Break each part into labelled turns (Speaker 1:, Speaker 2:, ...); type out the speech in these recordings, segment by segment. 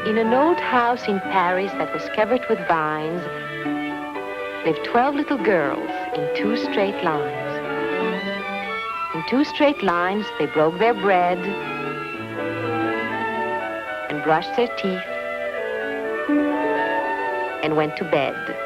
Speaker 1: In an old house in Paris that was covered with vines lived 12 little girls in 2 straight lines. In 2 straight lines, they broke their bread and brushed their teeth and went to bed.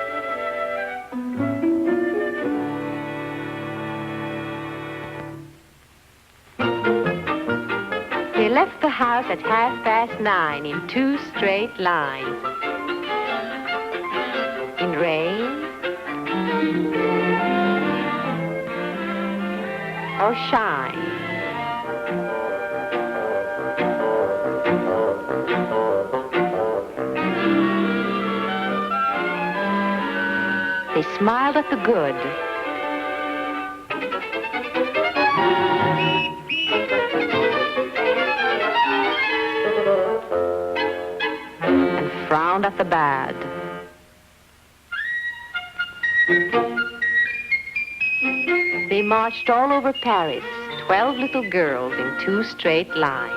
Speaker 1: They left the house at 9:30 in 2 straight lines. In rain or shine. They smiled at the good. And frowned at the bad. They marched all over Paris, 12 little girls in 2 straight lines.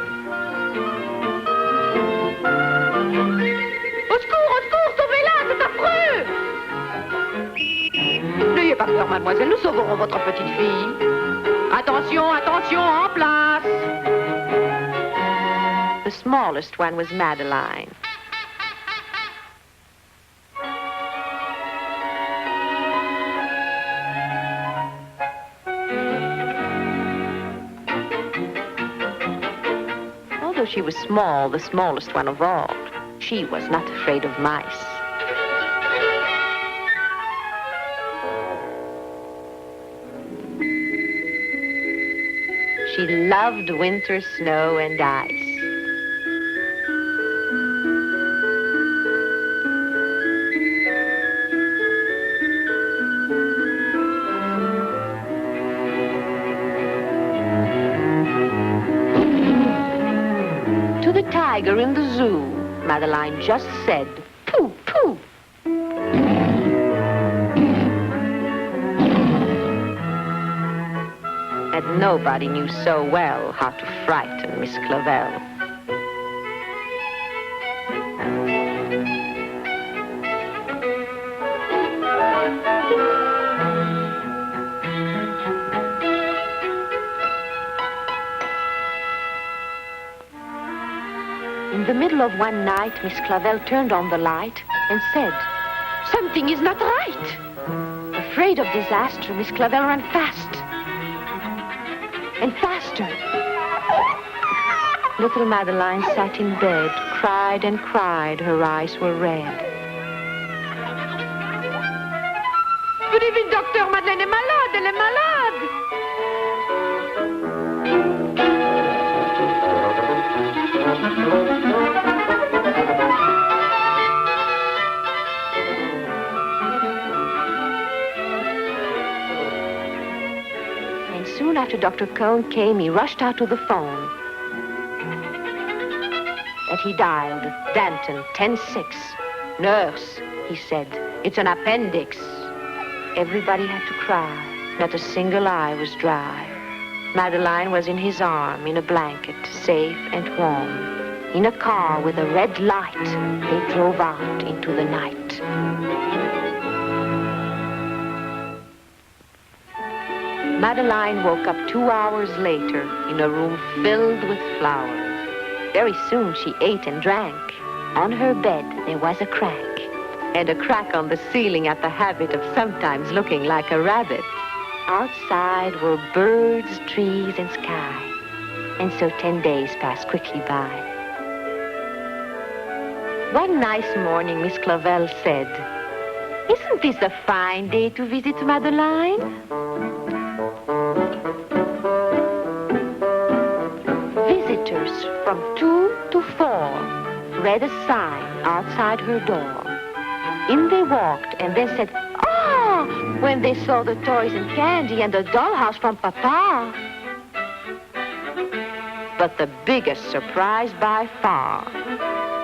Speaker 1: Au secours, sauvez-la, c'est affreux! N'ayez pas peur, mademoiselle, nous sauverons votre petite fille. Attention, en place! The smallest one was Madeline. Although she was small, the smallest one of all, she was not afraid of mice. She loved winter snow and ice. To the tiger in the zoo, Madeline just said, "Pooh, pooh." And nobody knew so well how to frighten Miss Clavel. In the middle of one night, Miss Clavel turned on the light and said, "Something is not right." Afraid of disaster, Miss Clavel ran fast and faster. Little Madeline sat in bed, cried and cried. Her eyes were red. Venez vite, docteur, Madeleine est malade, elle est malade. And soon after Dr. Cohn came, he rushed out to the phone. That he dialed, Danton, 10-6. "Nurse," he said, "it's an appendix." Everybody had to cry. Not a single eye was dry. Madeline was in his arm, in a blanket, safe and warm. In a car with a red light, they drove out into the night. Madeline woke up 2 hours later in a room filled with flowers. Very soon she ate and drank. On her bed there was a crack. And a crack on the ceiling had the habit of sometimes looking like a rabbit. Outside were birds, trees, and sky. And so 10 days passed quickly by. One nice morning, Miss Clavel said, "Isn't this a fine day to visit Madeline?" Visitors from 2 to 4 read a sign outside her door. In they walked and then said, "Ah!" when they saw the toys and candy and the dollhouse from Papa. But the biggest surprise by far,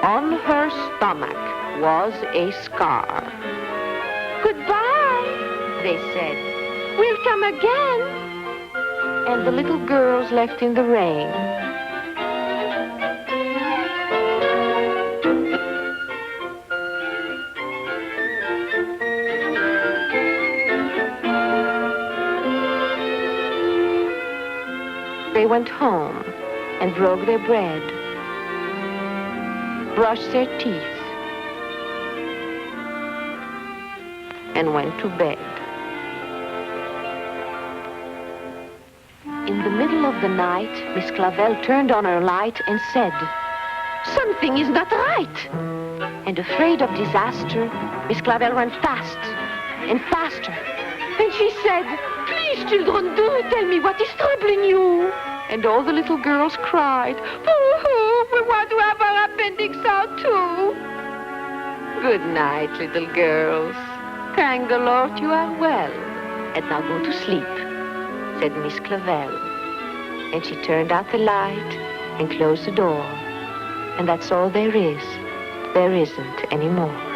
Speaker 1: on her stomach was a scar. "Goodbye," they said. "We'll come again." And the little girls left in the rain. went home and broke their bread, brushed their teeth, and went to bed. In the middle of the night, Miss Clavel turned on her light and said, "Something is not right." And afraid of disaster, Miss Clavel ran fast and faster. And she said, "Please, children, do tell me what is troubling you." And all the little girls cried, "Oh, we want to have our appendix out too." Good night, little girls. Thank the Lord you are well. And now go to sleep, said Miss Clavel. And she turned out the light and closed the door. And that's all there is. There isn't any more.